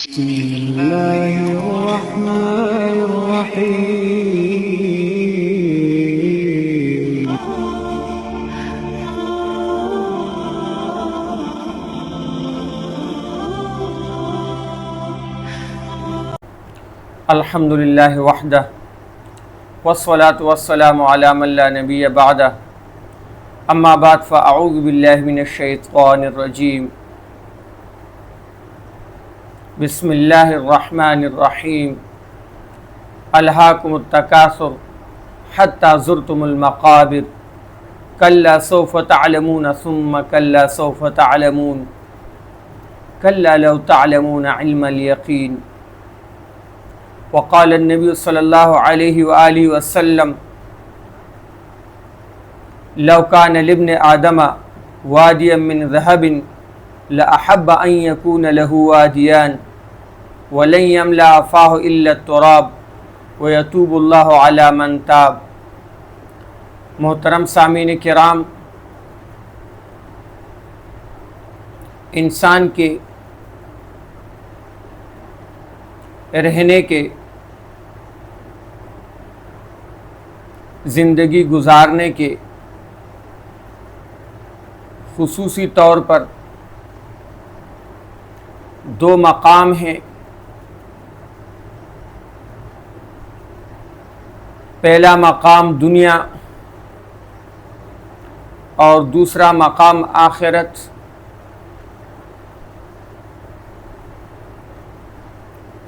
بسم الله الرحمن الرحيم الحمد للہ وحدہ والصلاة والسلام علی من لا نبی بعدہ اما بعد فاعوذ باللہ من الشیطان الرجیم بسم اللہ الرحمن الرحیم الہاکم التکاثر حتی زرتم المقابر کلا سوف تعلمون ثم کلا سوف تعلمون کلا لو تعلمون علم الیقین وقال النبی صلی اللہ علیہ وآلہ وسلم لو کان لابن آدم وادیا من ذهب لأحب ان يكون له وادیان ولن يملأ فاه الا التراب ويتوب اللہ علی من تاب۔ محترم سامعین کرام، انسان کے رہنے کے، زندگی گزارنے کے خصوصی طور پر دو مقام ہیں۔ پہلا مقام دنیا اور دوسرا مقام آخرت۔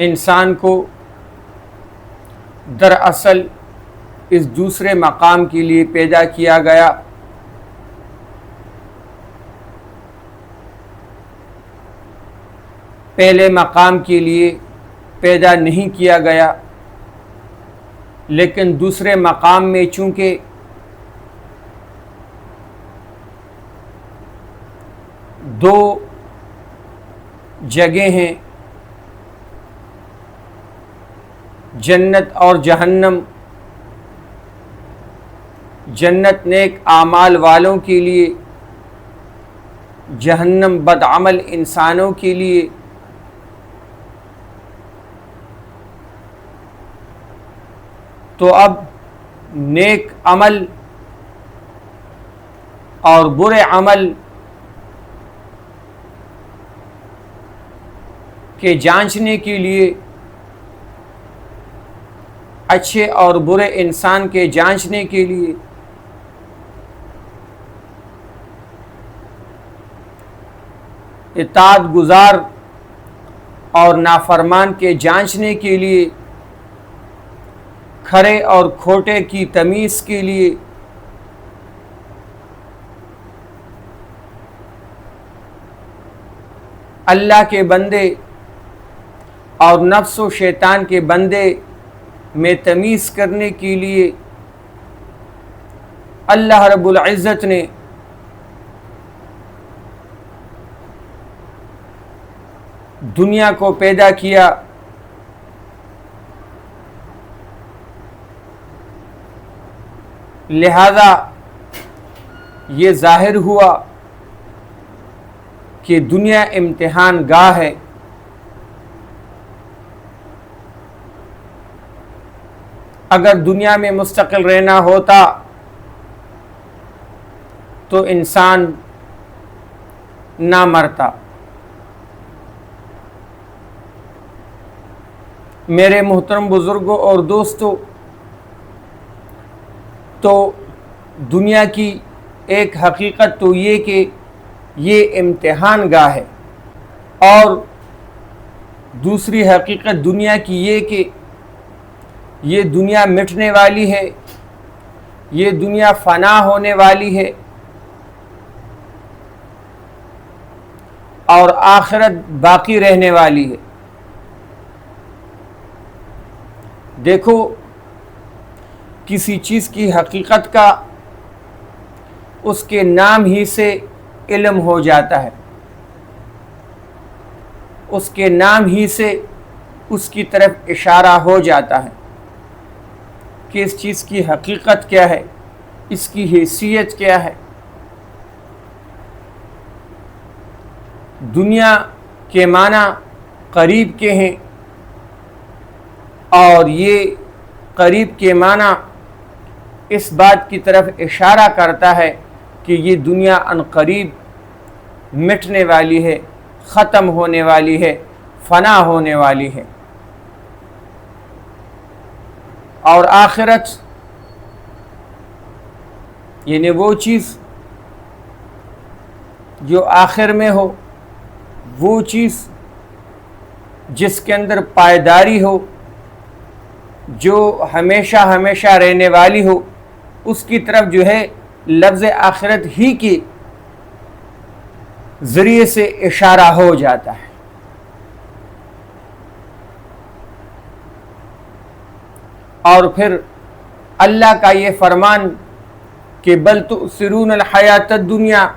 انسان کو دراصل اس دوسرے مقام کے لیے پیدا کیا گیا۔ پہلے مقام کے لیے پیدا نہیں کیا گیا، لیکن دوسرے مقام میں چونکہ دو جگہیں ہیں، جنت اور جہنم، جنت نیک اعمال والوں کے لیے، جہنم بدعمل انسانوں کے لیے۔ تو اب نیک عمل اور برے عمل کے جانچنے کے لیے، اچھے اور برے انسان کے جانچنے کے لیے اطاعت گزار اور نافرمان کے جانچنے کے لیے، کھرے اور کھوٹے کی تمیز کے لیے اللہ کے بندے اور نفس و شیطان کے بندے میں تمیز کرنے کے لیے اللہ رب العزت نے دنیا کو پیدا کیا۔ لہذا یہ ظاہر ہوا کہ دنیا امتحان گاہ ہے۔ اگر دنیا میں مستقل رہنا ہوتا تو انسان نہ مرتا۔ میرے محترم بزرگوں اور دوستوں، تو دنیا کی ایک حقیقت تو یہ کہ یہ امتحان گاہ ہے، اور دوسری حقیقت دنیا کی یہ کہ یہ دنیا مٹنے والی ہے، یہ دنیا فنا ہونے والی ہے، اور آخرت باقی رہنے والی ہے۔ دیکھو، کسی چیز کی حقیقت کا اس کے نام ہی سے علم ہو جاتا ہے، اس کے نام ہی سے اس کی طرف اشارہ ہو جاتا ہے کہ اس چیز کی حقیقت کیا ہے، اس کی حیثیت کیا ہے۔ دنیا کے معنی قریب کے ہیں، اور یہ قریب کے معنی اس بات کی طرف اشارہ کرتا ہے کہ یہ دنیا عن قریب مٹنے والی ہے، ختم ہونے والی ہے، فنا ہونے والی ہے، اور آخرت یعنی وہ چیز جو آخر میں ہو، وہ چیز جس کے اندر پائیداری ہو، جو ہمیشہ ہمیشہ رہنے والی ہو، اس کی طرف جو ہے لفظ آخرت ہی کے ذریعے سے اشارہ ہو جاتا ہے۔ اور پھر اللہ کا یہ فرمان کہ بل تؤثرون الحیات الدنیا،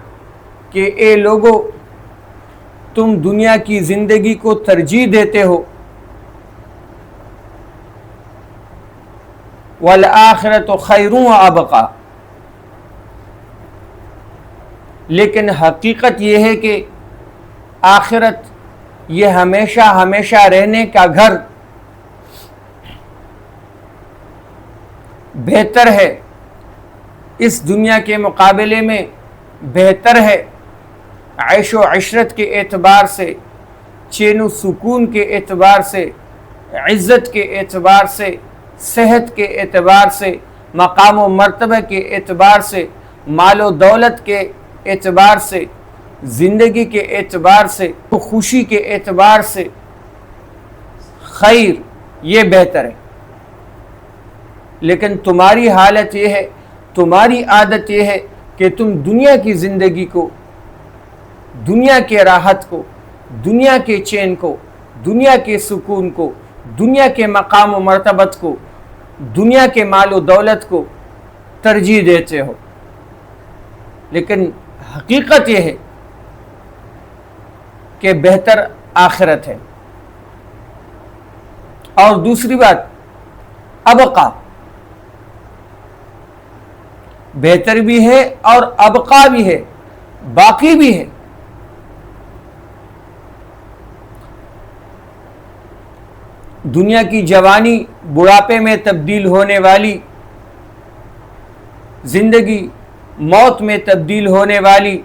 کہ اے لوگو تم دنیا کی زندگی کو ترجیح دیتے ہو، والآخرۃ خیر وابقی، لیکن حقیقت یہ ہے کہ آخرت یہ ہمیشہ ہمیشہ رہنے کا گھر بہتر ہے، اس دنیا کے مقابلے میں بہتر ہے، عیش و عشرت کے اعتبار سے، چین و سکون کے اعتبار سے، عزت کے اعتبار سے، صحت کے اعتبار سے، مقام و مرتبہ کے اعتبار سے، مال و دولت کے اعتبار سے، زندگی کے اعتبار سے، خوشی کے اعتبار سے خیر، یہ بہتر ہے۔ لیکن تمہاری حالت یہ ہے، تمہاری عادت یہ ہے کہ تم دنیا کی زندگی کو، دنیا کے راحت کو، دنیا کے چین کو، دنیا کے سکون کو، دنیا کے مقام و مرتبت کو، دنیا کے مال و دولت کو ترجیح دیتے ہو، لیکن حقیقت یہ ہے کہ بہتر آخرت ہے۔ اور دوسری بات، ابقا، بہتر بھی ہے اور ابقا بھی ہے، باقی بھی ہے۔ دنیا کی جوانی بڑھاپے میں تبدیل ہونے والی، زندگی موت میں تبدیل ہونے والی،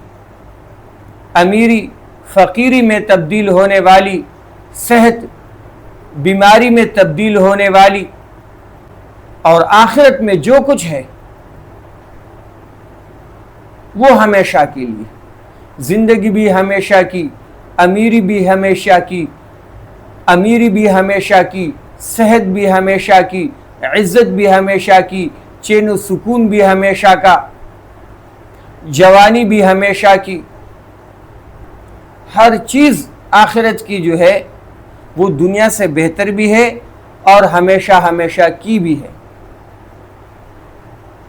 امیری فقیری میں تبدیل ہونے والی، صحت بیماری میں تبدیل ہونے والی، اور آخرت میں جو کچھ ہے وہ ہمیشہ کے لیے، زندگی بھی ہمیشہ کی، امیری بھی ہمیشہ کی، امیری بھی ہمیشہ کی، صحت بھی ہمیشہ کی، عزت بھی ہمیشہ کی، چین و سکون بھی ہمیشہ کا، جوانی بھی ہمیشہ کی، ہر چیز آخرت کی جو ہے وہ دنیا سے بہتر بھی ہے اور ہمیشہ ہمیشہ کی بھی ہے۔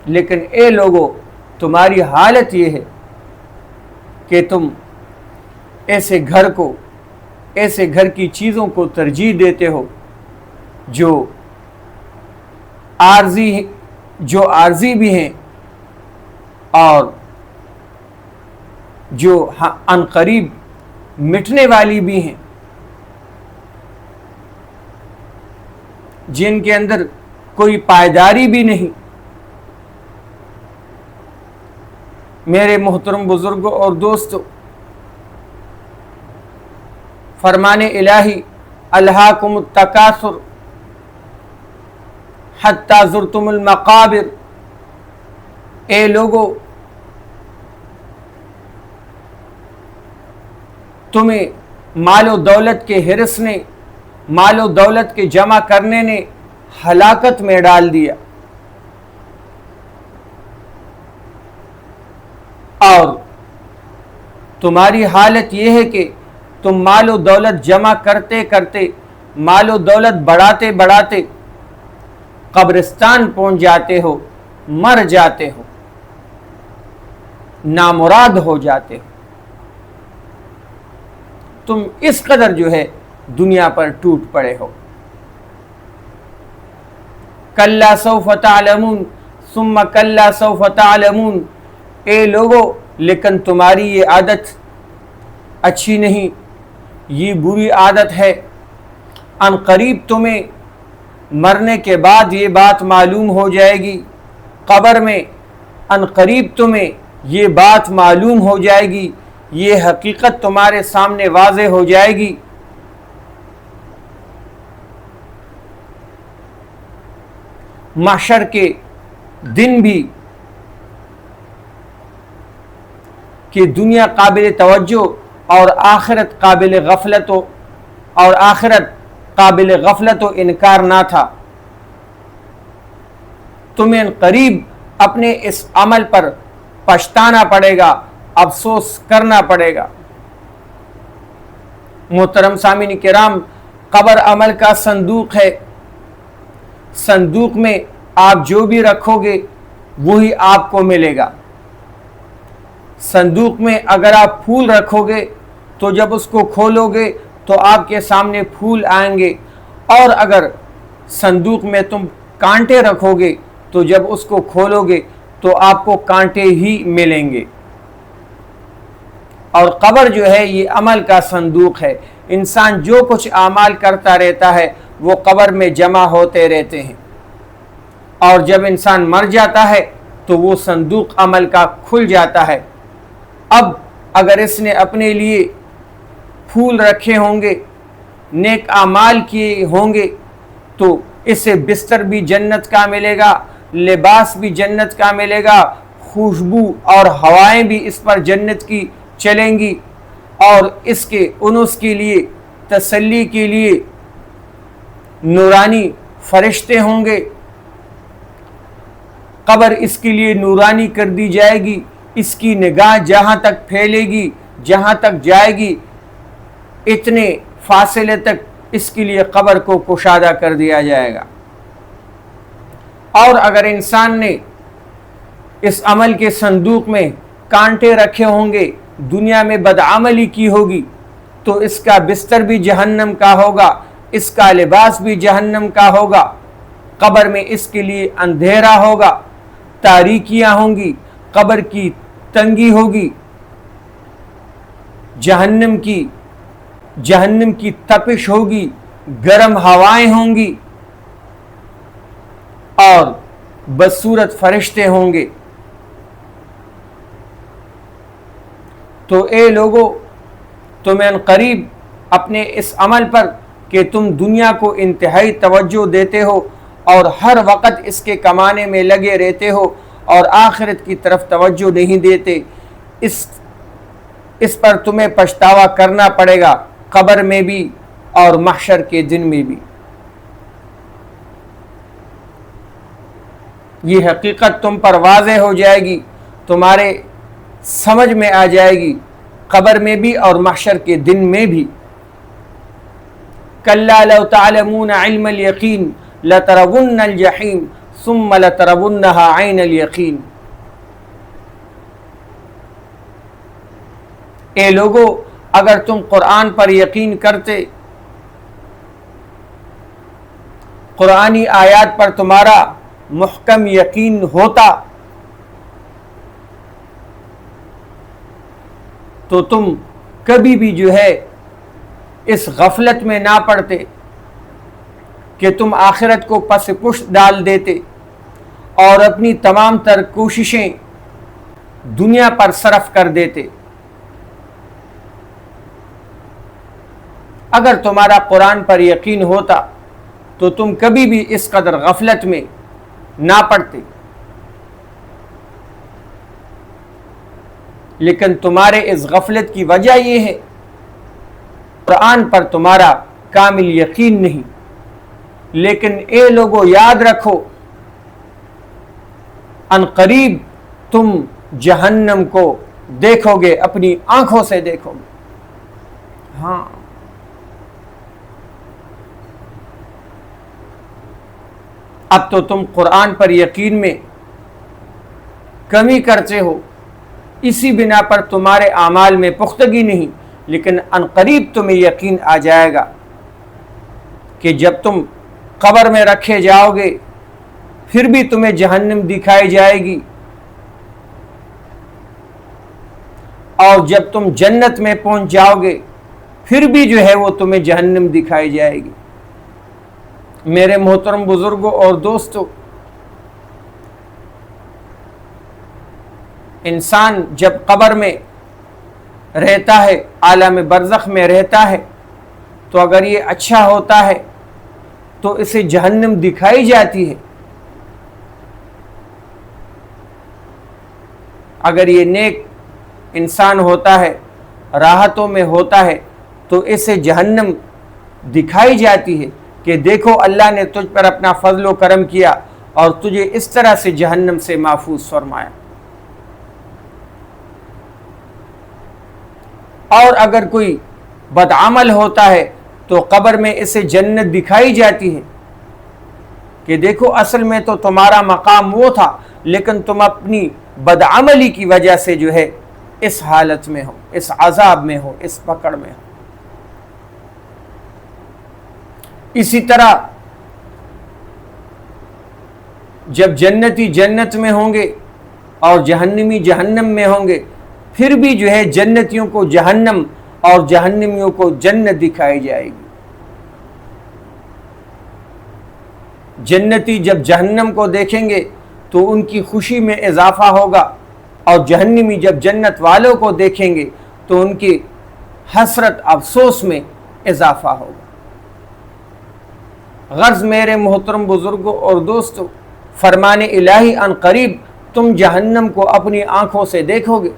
لیکن اے لوگو، تمہاری حالت یہ ہے کہ تم ایسے گھر کو، ایسے گھر کی چیزوں کو ترجیح دیتے ہو جو عارضی بھی ہیں اور جو عن قریب مٹنے والی بھی ہیں، جن کے اندر کوئی پائیداری بھی نہیں۔ میرے محترم بزرگوں اور دوستوں، فرمان الہی الہاکم التکاثر حتی زرتم المقابر، اے لوگو تمہیں مال و دولت کے حرص نے، مال و دولت کے جمع کرنے نے ہلاکت میں ڈال دیا، اور تمہاری حالت یہ ہے کہ تم مال و دولت جمع کرتے کرتے، مال و دولت بڑھاتے بڑھاتے قبرستان پہنچ جاتے ہو، مر جاتے ہو، نامراد ہو جاتے ہو۔ تم اس قدر جو ہے دنیا پر ٹوٹ پڑے ہو۔ کلا سوف تعلمون ثم کلا سوف تعلمون، اے لوگو لیکن تمہاری یہ عادت اچھی نہیں، یہ بری عادت ہے، ان قریب تمہیں مرنے کے بعد یہ بات معلوم ہو جائے گی، قبر میں ان قریب تمہیں یہ بات معلوم ہو جائے گی، یہ حقیقت تمہارے سامنے واضح ہو جائے گی۔ محشر کے دن بھی کہ دنیا قابل توجہ اور آخرت قابل غفلت و انکار نہ تھا۔ تمہیں قریب اپنے اس عمل پر پچھتانا پڑے گا، افسوس کرنا پڑے گا۔ محترم سامعین کرام، قبر عمل کا صندوق ہے۔ صندوق میں آپ جو بھی رکھو گے وہی آپ کو ملے گا۔ صندوق میں اگر آپ پھول رکھو گے تو جب اس کو کھولو گے تو آپ کے سامنے پھول آئیں گے، اور اگر صندوق میں تم کانٹے رکھو گے تو جب اس کو کھولو گے تو آپ کو کانٹے ہی ملیں گے۔ اور قبر جو ہے یہ عمل کا صندوق ہے۔ انسان جو کچھ اعمال کرتا رہتا ہے وہ قبر میں جمع ہوتے رہتے ہیں، اور جب انسان مر جاتا ہے تو وہ صندوق عمل کا کھل جاتا ہے۔ اب اگر اس نے اپنے لیے پھول رکھے ہوں گے، نیک اعمال کیے ہوں گے، تو اسے بستر بھی جنت کا ملے گا، لباس بھی جنت کا ملے گا، خوشبو اور ہوائیں بھی اس پر جنت کی چلیں گی، اور اس کے انس کے لیے، تسلی کے لیے نورانی فرشتے ہوں گے۔ قبر اس کے لیے نورانی کر دی جائے گی، اس کی نگاہ جہاں تک پھیلے گی، جہاں تک جائے گی، اتنے فاصلے تک اس کے لیے قبر کو کشادہ کر دیا جائے گا۔ اور اگر انسان نے اس عمل کے صندوق میں کانٹے رکھے ہوں گے، دنیا میں بدعملی کی ہوگی، تو اس کا بستر بھی جہنم کا ہوگا، اس کا لباس بھی جہنم کا ہوگا۔ قبر میں اس کے لیے اندھیرا ہوگا، تاریکیاں ہوں گی، قبر کی تنگی ہوگی، جہنم کی تپش ہوگی، گرم ہوائیں ہوں گی، اور بدصورت فرشتے ہوں گے۔ تو اے لوگو، تمہیں عنقریب اپنے اس عمل پر کہ تم دنیا کو انتہائی توجہ دیتے ہو اور ہر وقت اس کے کمانے میں لگے رہتے ہو اور آخرت کی طرف توجہ نہیں دیتے، اس پر تمہیں پچھتاوا کرنا پڑے گا، قبر میں بھی اور محشر کے دن میں بھی۔ یہ حقیقت تم پر واضح ہو جائے گی، تمہارے سمجھ میں آ جائے گی، قبر میں بھی اور محشر کے دن میں بھی۔ کلا لو تعلمون علم الیقین لترون الجحیم ثم لترونها عین الیقین۔ اے لوگو، اگر تم قرآن پر یقین کرتے، قرآنی آیات پر تمہارا محکم یقین ہوتا، تو تم کبھی بھی جو ہے اس غفلت میں نہ پڑتے کہ تم آخرت کو پس پشت ڈال دیتے اور اپنی تمام تر کوششیں دنیا پر صرف کر دیتے۔ اگر تمہارا قرآن پر یقین ہوتا تو تم کبھی بھی اس قدر غفلت میں نہ پڑتے، لیکن تمہارے اس غفلت کی وجہ یہ ہے قرآن پر تمہارا کامل یقین نہیں۔ لیکن اے لوگو، یاد رکھو، عنقریب تم جہنم کو دیکھو گے، اپنی آنکھوں سے دیکھو گے۔ ہاں، اب تو تم قرآن پر یقین میں کمی کرتے ہو، اسی بنا پر تمہارے اعمال میں پختگی نہیں، لیکن عنقریب تمہیں یقین آ جائے گا کہ جب تم قبر میں رکھے جاؤ گے پھر بھی تمہیں جہنم دکھائی جائے گی، اور جب تم جنت میں پہنچ جاؤ گے پھر بھی جو ہے وہ تمہیں جہنم دکھائی جائے گی۔ میرے محترم بزرگوں اور دوستوں، انسان جب قبر میں رہتا ہے، عالم برزخ میں رہتا ہے، تو اگر یہ اچھا ہوتا ہے تو اسے جہنم دکھائی جاتی ہے، اگر یہ نیک انسان ہوتا ہے، راحتوں میں ہوتا ہے، تو اسے جہنم دکھائی جاتی ہے کہ دیکھو اللہ نے تجھ پر اپنا فضل و کرم کیا اور تجھے اس طرح سے جہنم سے محفوظ فرمایا۔ اور اگر کوئی بدعمل ہوتا ہے تو قبر میں اسے جنت دکھائی جاتی ہے کہ دیکھو اصل میں تو تمہارا مقام وہ تھا، لیکن تم اپنی بدعملی کی وجہ سے جو ہے اس حالت میں ہو، اس عذاب میں ہو، اس پکڑ میں ہو۔ اسی طرح جب جنتی جنت میں ہوں گے اور جہنمی جہنم میں ہوں گے، پھر بھی جو ہے جنتیوں کو جہنم اور جہنمیوں کو جنت دکھائی جائے گی۔ جنتی جب جہنم کو دیکھیں گے تو ان کی خوشی میں اضافہ ہوگا، اور جہنمی جب جنت والوں کو دیکھیں گے تو ان کی حسرت افسوس میں اضافہ ہوگا۔ غرض میرے محترم بزرگوں اور دوستوں، فرمان الہی ان قریب تم جہنم کو اپنی آنکھوں سے دیکھو گے۔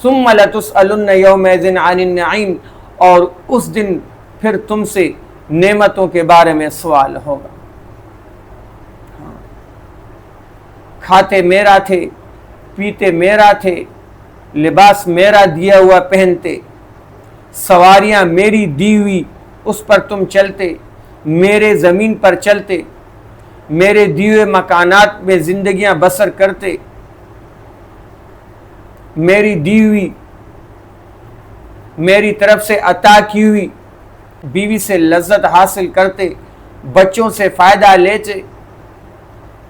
ثم لتسألن یومئذ عن النعیم، اور اس دن پھر تم سے نعمتوں کے بارے میں سوال ہوگا۔ کھاتے میرا تھے، پیتے میرا تھے، لباس میرا دیا ہوا پہنتے، سواریاں میری دی ہوئی اس پر تم چلتے، میرے زمین پر چلتے، میرے دیے ہوئے مکانات میں زندگیاں بسر کرتے، میری دی ہوئی، میری طرف سے عطا کی ہوئی بیوی سے لذت حاصل کرتے، بچوں سے فائدہ لیتے،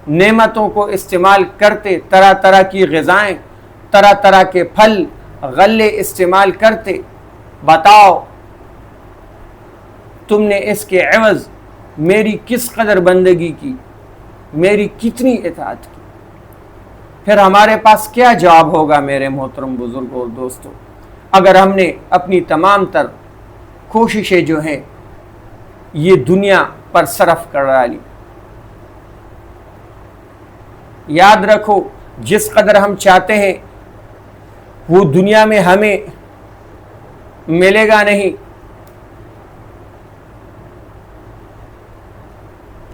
نعمتوں کو استعمال کرتے، طرح طرح کی غذائیں، طرح طرح کے پھل غلے استعمال کرتے۔ بتاؤ تم نے اس کے عوض میری کس قدر بندگی کی، میری کتنی اطاعت کی؟ پھر ہمارے پاس کیا جواب ہوگا میرے محترم بزرگوں اور دوستوں، اگر ہم نے اپنی تمام تر کوششیں جو ہیں یہ دنیا پر صرف کرا لی؟ یاد رکھو، جس قدر ہم چاہتے ہیں وہ دنیا میں ہمیں ملے گا نہیں،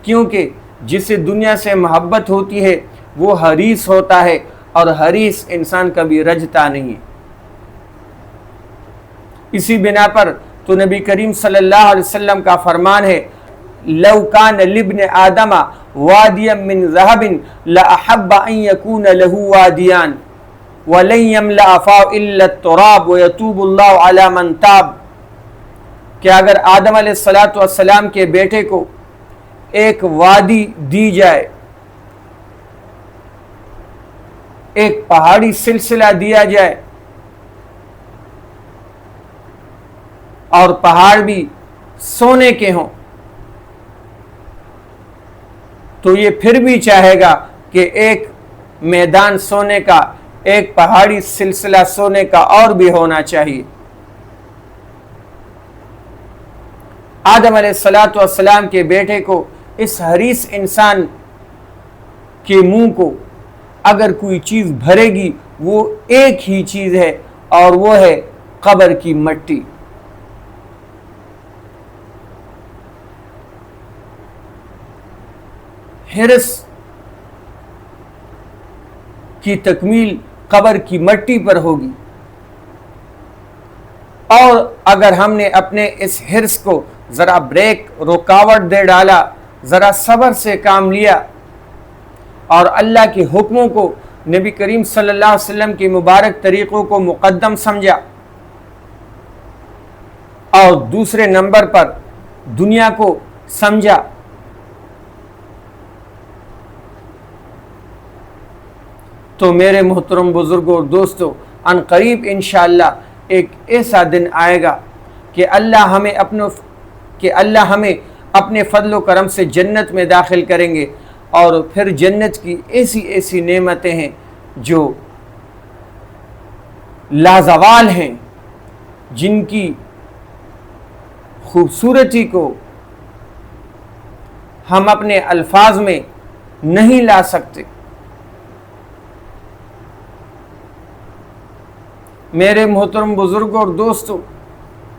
کیونکہ جسے دنیا سے محبت ہوتی ہے وہ حریص ہوتا ہے، اور حریص انسان کبھی رجتا نہیں ہے۔ اسی بنا پر تو نبی کریم صلی اللہ علیہ وسلم کا فرمان ہے، لو کان لابن آدم وادیا من ذهب لاحب ان يكون له وادیان ولن يملأ فاه الا التراب ويتوب الله على من تاب، کہ اگر آدم علیہ السلام کے بیٹے کو ایک وادی دی جائے، ایک پہاڑی سلسلہ دیا جائے، اور پہاڑ بھی سونے کے ہوں، تو یہ پھر بھی چاہے گا کہ ایک میدان سونے کا، ایک پہاڑی سلسلہ سونے کا اور بھی ہونا چاہیے۔ آدم علیہ السلام کے بیٹے کو، اس حریص انسان کے منہ کو اگر کوئی چیز بھرے گی وہ ایک ہی چیز ہے، اور وہ ہے قبر کی مٹی۔ حرص کی تکمیل قبر کی مٹی پر ہوگی، اور اگر ہم نے اپنے اس حرص کو ذرا بریک، رکاوٹ دے ڈالا، ذرا صبر سے کام لیا، اور اللہ کے حکموں کو، نبی کریم صلی اللہ علیہ وسلم کے مبارک طریقوں کو مقدم سمجھا، اور دوسرے نمبر پر دنیا کو سمجھا، تو میرے محترم بزرگوں اور دوستوں، ان قریب انشاءاللہ ایک ایسا دن آئے گا کہ اللہ ہمیں کہ اللہ ہمیں اپنے فضل و کرم سے جنت میں داخل کریں گے، اور پھر جنت کی ایسی ایسی نعمتیں ہیں جو لازوال ہیں، جن کی خوبصورتی کو ہم اپنے الفاظ میں نہیں لا سکتے۔ میرے محترم بزرگوں اور دوستوں،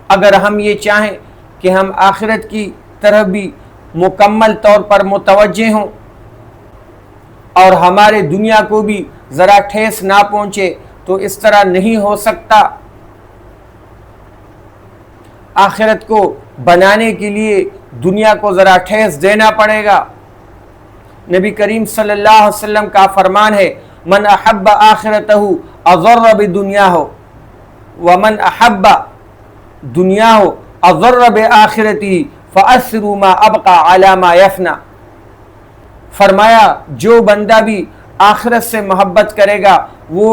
اگر ہم یہ چاہیں کہ ہم آخرت کی طرف بھی مکمل طور پر متوجہ ہوں اور ہمارے دنیا کو بھی ذرا ٹھیس نہ پہنچے، تو اس طرح نہیں ہو سکتا۔ آخرت کو بنانے کے لیے دنیا کو ذرا ٹھیس دینا پڑے گا۔ نبی کریم صلی اللہ علیہ وسلم کا فرمان ہے، من احب آخرتہ اضر بدنیاہ ومن احب دنیاہ اضر بآخرتہ فأثروا ما ابقى علی ما یفنی۔ فرمایا جو بندہ بھی آخرت سے محبت کرے گا وہ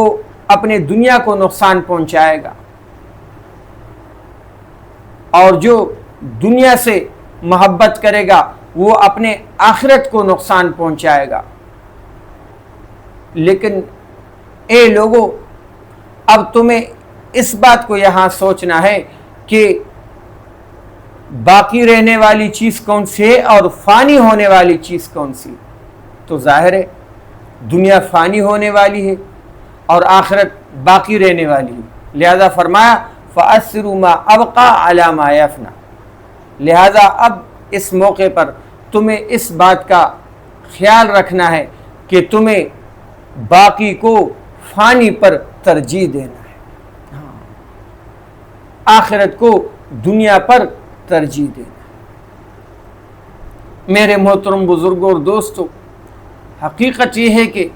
اپنے دنیا کو نقصان پہنچائے گا، اور جو دنیا سے محبت کرے گا وہ اپنے آخرت کو نقصان پہنچائے گا۔ لیکن اے لوگو، اب تمہیں اس بات کو یہاں سوچنا ہے کہ باقی رہنے والی چیز کون سی ہے اور فانی ہونے والی چیز کون سی؟ تو ظاہر ہے دنیا فانی ہونے والی ہے اور آخرت باقی رہنے والی ہے، لہذا فرمایا فَأَثِّرُوا مَا أَبْقَى عَلَى مَا يَفْنَى۔ لہذا اب اس موقع پر تمہیں اس بات کا خیال رکھنا ہے کہ تمہیں باقی کو فانی پر ترجیح دینا ہے، آخرت کو دنیا پر ترجیح دینا ہے۔ میرے محترم بزرگوں اور دوستوں، حقیقت یہ ہے کہ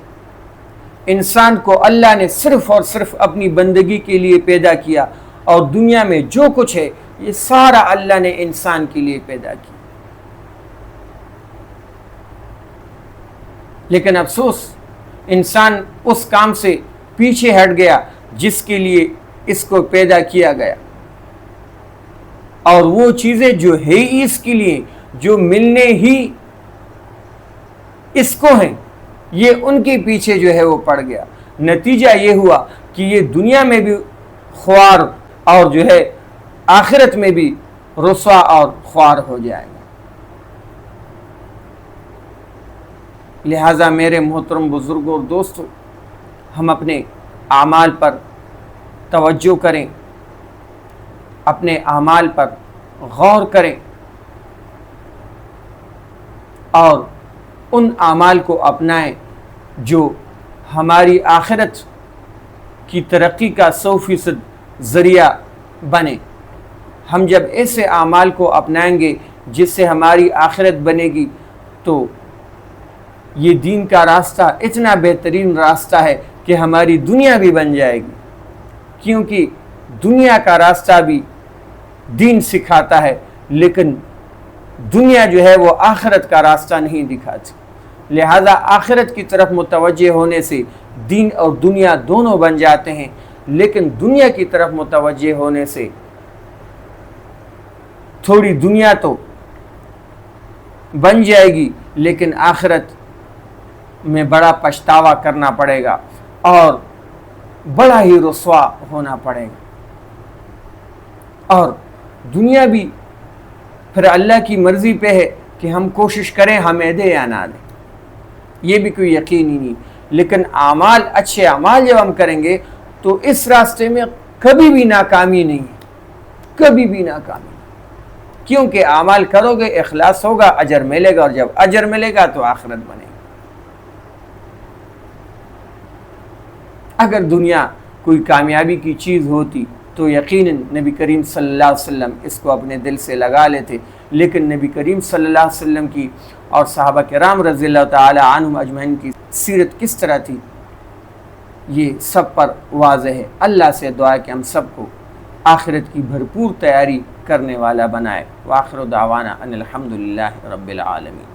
انسان کو اللہ نے صرف اور صرف اپنی بندگی کے لیے پیدا کیا، اور دنیا میں جو کچھ ہے یہ سارا اللہ نے انسان کے لیے پیدا کیا۔ لیکن افسوس انسان اس کام سے پیچھے ہٹ گیا جس کے لیے اس کو پیدا کیا گیا، اور وہ چیزیں جو ہے اس کے لیے، جو ملنے ہی اس کو ہیں، یہ ان کے پیچھے جو ہے وہ پڑ گیا۔ نتیجہ یہ ہوا کہ یہ دنیا میں بھی خوار اور جو ہے آخرت میں بھی رسوا اور خوار ہو جائے گا۔ لہٰذا میرے محترم بزرگوں اور دوستوں، ہم اپنے اعمال پر توجہ کریں، اپنے اعمال پر غور کریں، اور ان اعمال کو اپنائیں جو ہماری آخرت کی ترقی کا 100% ذریعہ بنے۔ ہم جب ایسے اعمال کو اپنائیں گے جس سے ہماری آخرت بنے گی، تو یہ دین کا راستہ اتنا بہترین راستہ ہے کہ ہماری دنیا بھی بن جائے گی، کیونکہ دنیا کا راستہ بھی دین سکھاتا ہے، لیکن دنیا جو ہے وہ آخرت کا راستہ نہیں دکھاتی۔ لہذا آخرت کی طرف متوجہ ہونے سے دین اور دنیا دونوں بن جاتے ہیں، لیکن دنیا کی طرف متوجہ ہونے سے تھوڑی دنیا تو بن جائے گی، لیکن آخرت میں بڑا پچھتاوا کرنا پڑے گا اور بڑا ہی رسوا ہونا پڑے گا، اور دنیا بھی پھر اللہ کی مرضی پہ ہے کہ ہم کوشش کریں ہمیں دے یا نہ دے، یہ بھی کوئی یقین ہی نہیں۔ لیکن اعمال، اچھے اعمال جب ہم کریں گے تو اس راستے میں کبھی بھی ناکامی نہیں ہے، کبھی بھی ناکامی نہیں، کیونکہ اعمال کرو گے، اخلاص ہوگا، اجر ملے گا، اور جب اجر ملے گا تو آخرت بنے گی۔ اگر دنیا کوئی کامیابی کی چیز ہوتی تو یقیناً نبی کریم صلی اللہ علیہ وسلم اس کو اپنے دل سے لگا لیتے، لیکن نبی کریم صلی اللہ علیہ وسلم کی اور صحابہ کرام رضی اللہ تعالی عنہم اجمعین کی سیرت کس طرح تھی، یہ سب پر واضح ہے۔ اللہ سے دعا ہے کہ ہم سب کو آخرت کی بھرپور تیاری کرنے والا بنائے۔ وآخر دعوانا ان الحمدللہ رب العالمین۔